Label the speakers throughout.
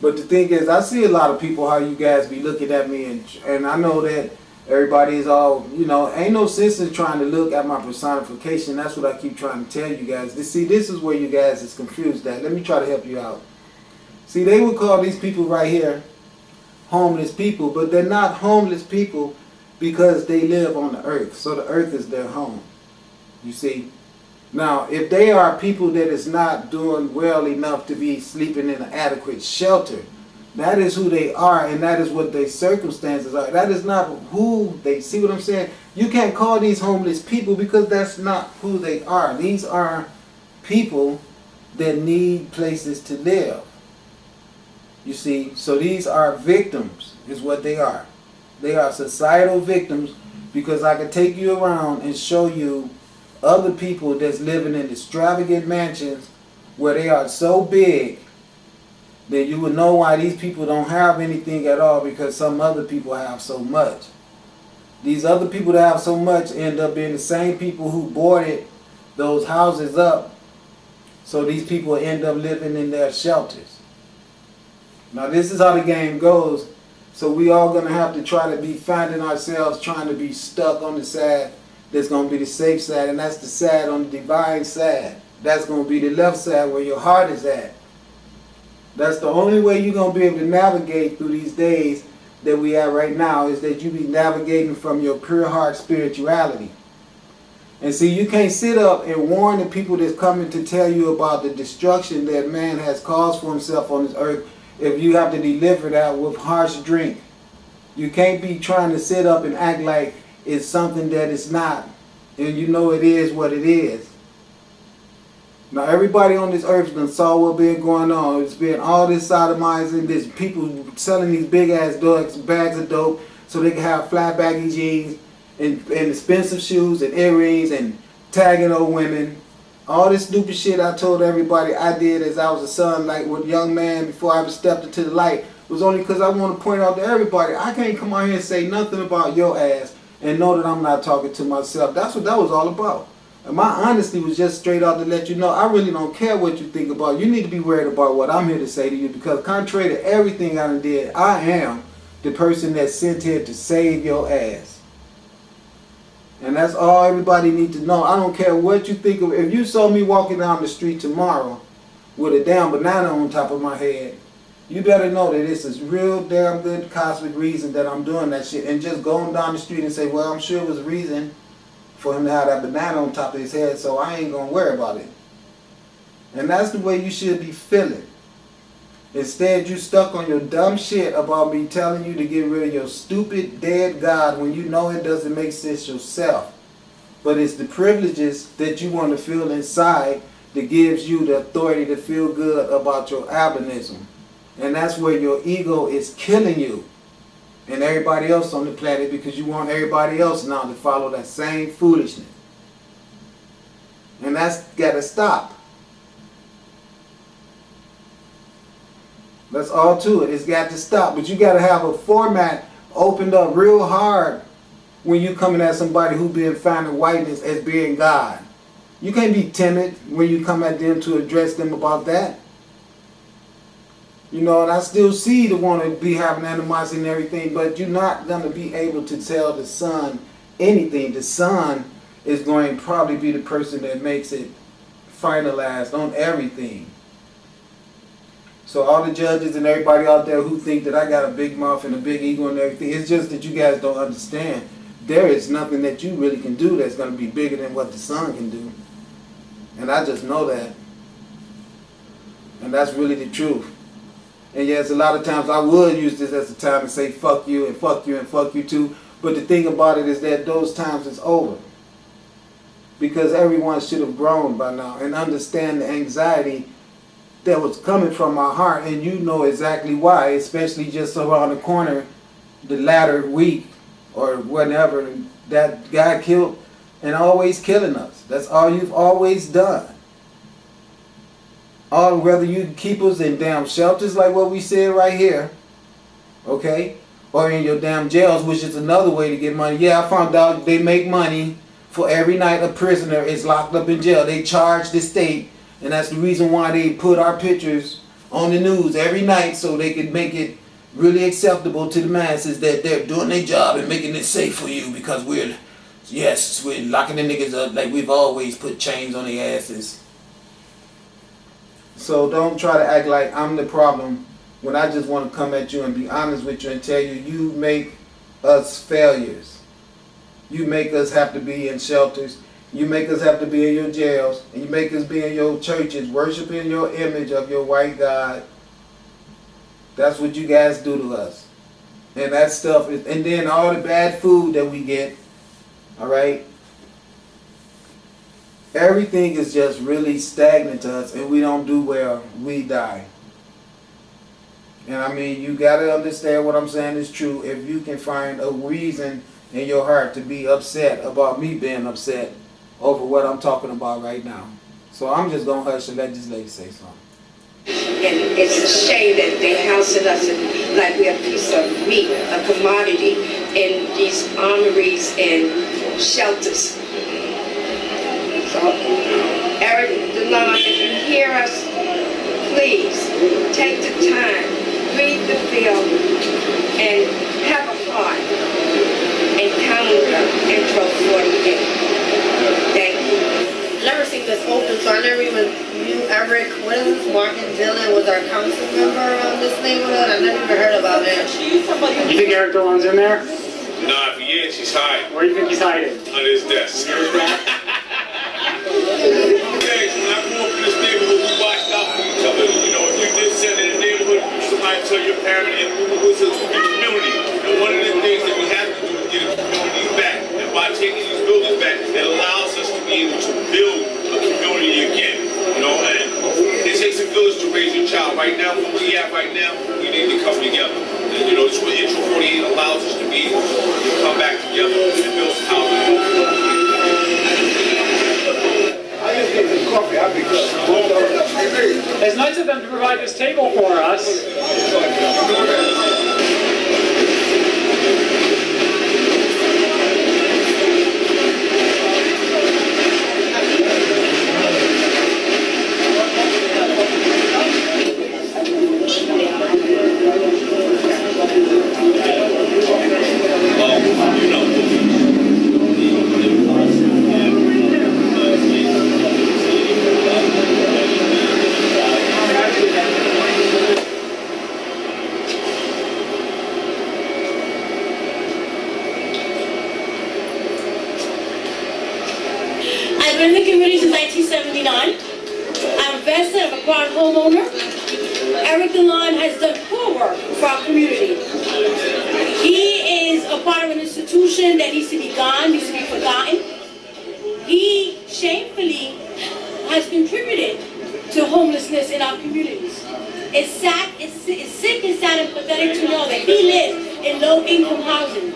Speaker 1: But the thing is, I see a lot of people how you guys be looking at me, and I know that everybody is all, ain't no sense in trying to look at my personification. That's what I keep trying to tell you guys. See, this is where you guys is confused at. Let me try to help you out. See, they would call these people right here homeless people, but they're not homeless people because they live on the earth. So the earth is their home. You see? Now, if they are people that is not doing well enough to be sleeping in an adequate shelter, that is who they are, and that is what their circumstances are. That is not who they, see what I'm saying? You can't call these homeless people because that's not who they are. These are people that need places to live. You see, so these are victims, is what they are. They are societal victims, because I can take you around and show you other people that's living in extravagant mansions where they are so big that you would know why these people don't have anything at all, because some other people have so much. These other people that have so much end up being the same people who boarded those houses up, so these people end up living in their shelters. Now this is how the game goes. So we all gonna have to try to be finding ourselves trying to be stuck on the side that's gonna be the safe side, and that's the side on the divine side. That's gonna be the left side where your heart is at. That's the only way you're gonna be able to navigate through these days that we have right now, is that you be navigating from your pure heart spirituality. And see, you can't sit up and warn the people that's coming to tell you about the destruction that man has caused for himself on this earth if you have to deliver that with harsh drink. You can't be trying to sit up and act like it's something that it's not, and you know it is what it is. Now everybody on this earth done saw what been going on. It's been all this sodomizing, there's people selling these big ass bags of dope so they can have flat baggy jeans and expensive shoes and earrings and tagging old women. All this stupid shit I told everybody I did as I was a son, like with a young man before I ever stepped into the light, was only because I want to point out to everybody, I can't come out here and say nothing about your ass and know that I'm not talking to myself. That's what that was all about. And my honesty was just straight out to let you know, I really don't care what you think about. You need to be worried about what I'm here to say to you, because contrary to everything I done did, I am the person that's sent here to save your ass. And that's all everybody needs to know. I don't care what you think of. If you saw me walking down the street tomorrow with a damn banana on top of my head, you better know that this is real damn good cosmic reason that I'm doing that shit. And just going down the street and say, well, I'm sure it was a reason for him to have that banana on top of his head, so I ain't gonna worry about it. And that's the way you should be feeling. Instead, you stuck on your dumb shit about me telling you to get rid of your stupid dead God when you know it doesn't make sense yourself. But it's the privileges that you want to feel inside that gives you the authority to feel good about your albinism. And that's where your ego is killing you and everybody else on the planet, because you want everybody else now to follow that same foolishness. And that's got to stop. That's all to it. It's got to stop. But you got to have a format opened up real hard when you coming at somebody who been finding whiteness as being God. You can't be timid when you come at them to address them about that. You know, and I still see the want to be having animosity and everything, but you're not going to be able to tell the son anything. The son is going to probably be the person that makes it finalized on everything. So all the judges and everybody out there who think that I got a big mouth and a big ego and everything, it's just that you guys don't understand. There is nothing that you really can do that's going to be bigger than what the son can do. And I just know that. And that's really the truth. And yes, a lot of times I would use this as a time to say fuck you and fuck you and fuck you too. But the thing about it is that those times is over. Because everyone should have grown by now and understand the anxiety that was coming from my heart. And you know exactly why, especially just around the corner, the latter week or whenever that guy killed and always killing us. That's all you've always done. Whether you keep us in damn shelters like what we said right here, okay, or in your damn jails, which is another way to get money. Yeah, I found out they make money for every night a prisoner is locked up in jail. They charge the state, and that's the reason why they put our pictures on the news every night so they can make it really acceptable to the masses that they're doing their job and making it safe for you because we're locking the niggas up like we've always put chains on their asses. So don't try to act like I'm the problem when I just want to come at you and be honest with you and tell you, you make us failures. You make us have to be in shelters. You make us have to be in your jails. And you make us be in your churches, worshiping your image of your white God. That's what you guys do to us. And that stuff is, and then all the bad food that we get, all right? Everything is just really stagnant to us, and we don't do well, we die. And I mean, you gotta understand what I'm saying is true. If you can find a reason in your heart to be upset about me being upset over what I'm talking about right now. So I'm just gonna hush and let this lady say something.
Speaker 2: And it's a shame that they housing us like we're a piece of meat, a commodity, in these armories and shelters. So, Eric DeLon, if you hear us, please take the time, read the bill, and have a heart and counter Intro 48. Thank you.
Speaker 3: Never seen this open, so I never even knew Eric. What is this? Martin Dillon was our council member around this neighborhood. I never even heard about him.
Speaker 4: You think Eric Dillon's in there?
Speaker 5: Nah, if he is, he's hiding.
Speaker 4: Where do you think he's hiding?
Speaker 5: Under his desk. Okay, when I grew up in this neighborhood, we watched out for each other. You know, if you did something in the neighborhood, somebody tell your parent, and it was a community. And one of the things that we have to do is get a community back. And by taking these buildings back, it allows us to be able to build a community again. You know, and it takes a village to raise your child. Right now, where we at right now, we need to come together. And, you know, it's what Intro 48 allows us to be able to come back together and build some houses.
Speaker 4: It's nice of them to provide this table for us.
Speaker 6: I've been in the community since 1979. I'm a veteran, I'm a proud homeowner. Eric DeLon has done poor work for our community. He is a part of an institution that needs to be gone, needs to be forgotten. He shamefully has contributed to homelessness in our communities. It's sad, it's sick and sad and pathetic to know that he lives in low-income housing.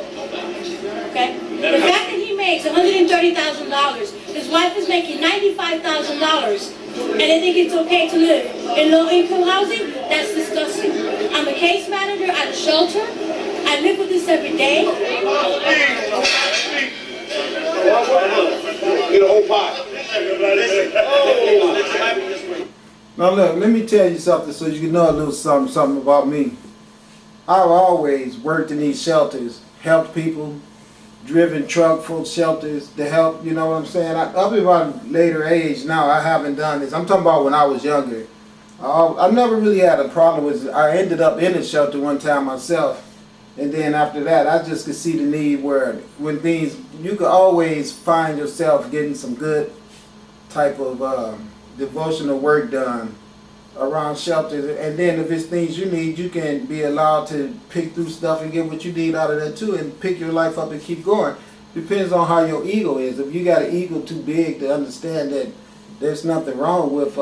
Speaker 6: Okay? The fact that he makes $130,000, his wife is making $95,000, and they think it's okay to live in low-income housing, that's disgusting. I'm a case manager at a shelter. I live with this every day.
Speaker 5: Get a whole pot.
Speaker 1: Now look, let me tell you something so you can know a little something about me. I've always worked in these shelters, helped people, driven truck full shelters to help, you know what I'm saying? Up in my later age now, I haven't done this. I'm talking about when I was younger. I never really had a problem with it. I ended up in a shelter one time myself. And then after that, I just could see the need where when things, you could always find yourself getting some good type of devotional work done around shelters. And then if it's things you need, you can be allowed to pick through stuff and get what you need out of that too and pick your life up and keep going. Depends on how your ego is. If you got an ego too big to understand that there's nothing wrong with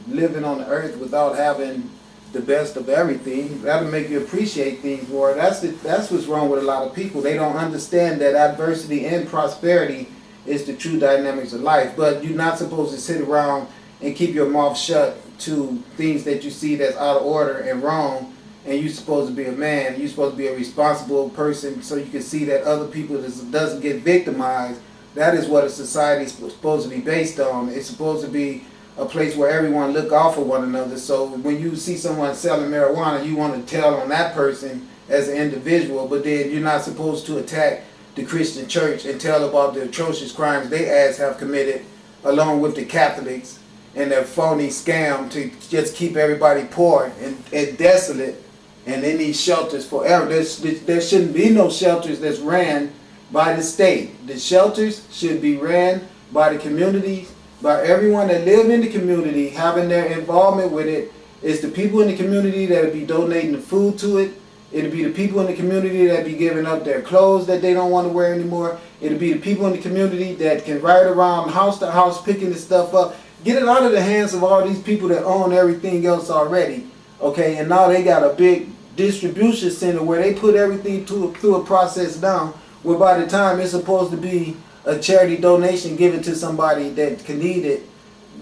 Speaker 1: living on the earth without having the best of everything, that'll make you appreciate things more. That's what's wrong with a lot of people. They don't understand that adversity and prosperity is the true dynamics of life. But you're not supposed to sit around and keep your mouth shut to things that you see that's out of order and wrong, and you're supposed to be a man, you're supposed to be a responsible person so you can see that other people doesn't get victimized. That is what a society is supposed to be based on. It's supposed to be a place where everyone look out for one another. So when you see someone selling marijuana, you want to tell on that person as an individual, but then you're not supposed to attack the Christian church and tell about the atrocious crimes they as have committed, along with the Catholics and their phony scam to just keep everybody poor and desolate and in these shelters forever. There shouldn't be no shelters that's ran by the state. The shelters should be ran by the communities, by everyone that live in the community, having their involvement with it. It's the people in the community that will be donating the food to it. It'll be the people in the community that be giving up their clothes that they don't want to wear anymore. It'll be the people in the community that can ride around house to house picking the stuff up. Get it out of the hands of all these people that own everything else already. Okay, and now they got a big distribution center where they put everything through a process down, where by the time it's supposed to be a charity donation given to somebody that can need it,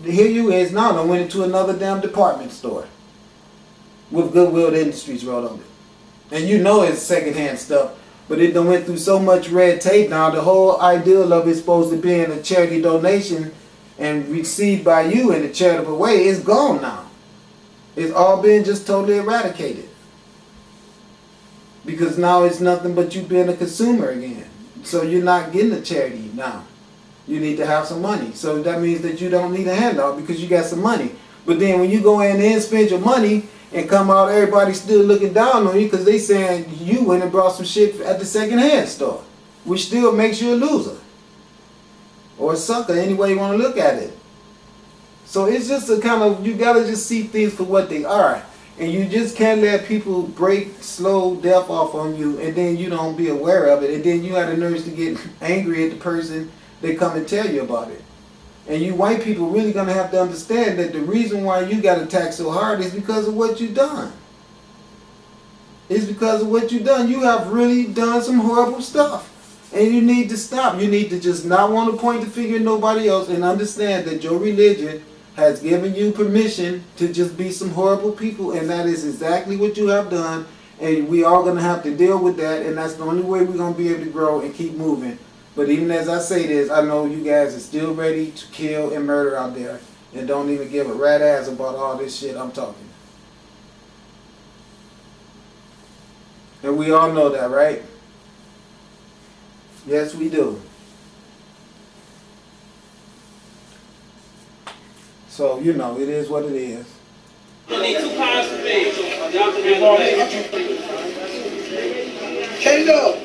Speaker 1: here you is now. I went into another damn department store with Goodwill Industries wrote on it. And you know it's secondhand stuff, but it done went through so much red tape now. The whole ideal of it supposed to be in a charity donation and received by you in a charitable way is gone now. It's all been just totally eradicated. Because now it's nothing but you being a consumer again. So you're not getting a charity now. You need to have some money. So that means that you don't need a handout because you got some money. But then when you go in there and spend your money and come out, everybody's still looking down on you because they saying you went and brought some shit at the second-hand store, which still makes you a loser or a sucker, any way you want to look at it. So it's just a kind of, you got to just see things for what they are. And you just can't let people break slow death off on you and then you don't be aware of it. And then you have the nerves to get angry at the person that come and tell you about it. And you white people really going to have to understand that the reason why you got attacked so hard is because of what you've done. It's because of what you've done. You have really done some horrible stuff. And you need to stop. You need to just not want to point the finger at nobody else and understand that your religion has given you permission to just be some horrible people, and that is exactly what you have done, and we are going to have to deal with that, and that's the only way we're going to be able to grow and keep moving. But even as I say this, I know you guys are still ready to kill and murder out there and don't even give a rat ass about all this shit I'm talking. And we all know that, right? Yes, we do. So, you know, it is what it is.
Speaker 7: I need 2 pounds for me. Y'all can handle that.
Speaker 8: Kendo!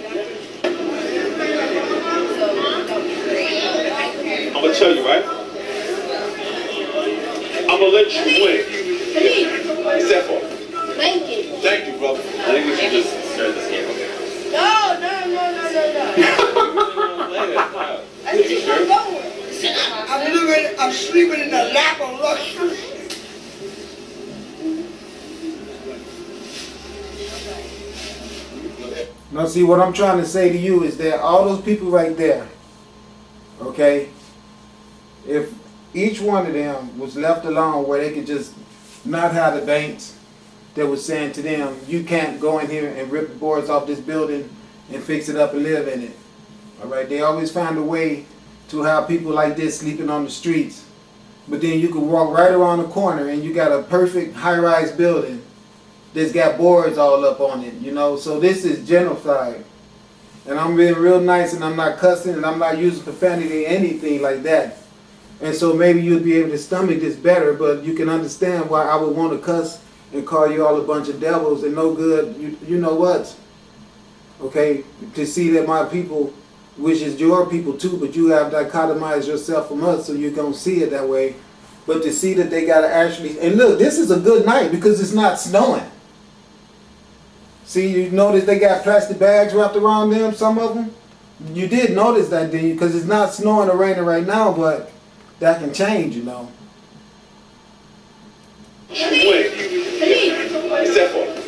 Speaker 5: I'm gonna tell you, right? I'm gonna let you win. What's that for?
Speaker 3: Thank you.
Speaker 5: Thank you, brother. I think we should just start this game, okay?
Speaker 3: No. Let's keep on going.
Speaker 8: I'm sleeping in the lap of luxury.
Speaker 1: Now see, what I'm trying to say to you is that all those people right there, okay, if each one of them was left alone where they could just not have the banks that was saying to them, you can't go in here and rip the boards off this building and fix it up and live in it. All right, they always find a way to have people like this sleeping on the streets. But then you can walk right around the corner and you got a perfect high-rise building that's got boards all up on it, you know. So this is genocide. And I'm being real nice and I'm not cussing and I'm not using profanity or anything like that. And so maybe you'll be able to stomach this better, but you can understand why I would want to cuss and call you all a bunch of devils and no good, you know what? Okay, to see that my people, which is your people too, but you have dichotomized yourself from us, so you're going to see it that way. But to see that they got to actually, and look, this is a good night because it's not snowing. See, you notice they got plastic bags wrapped around them, some of them? You did notice that, didn't you? Because it's not snowing or raining right now, but that can change, you know.
Speaker 5: Wait. What's that for?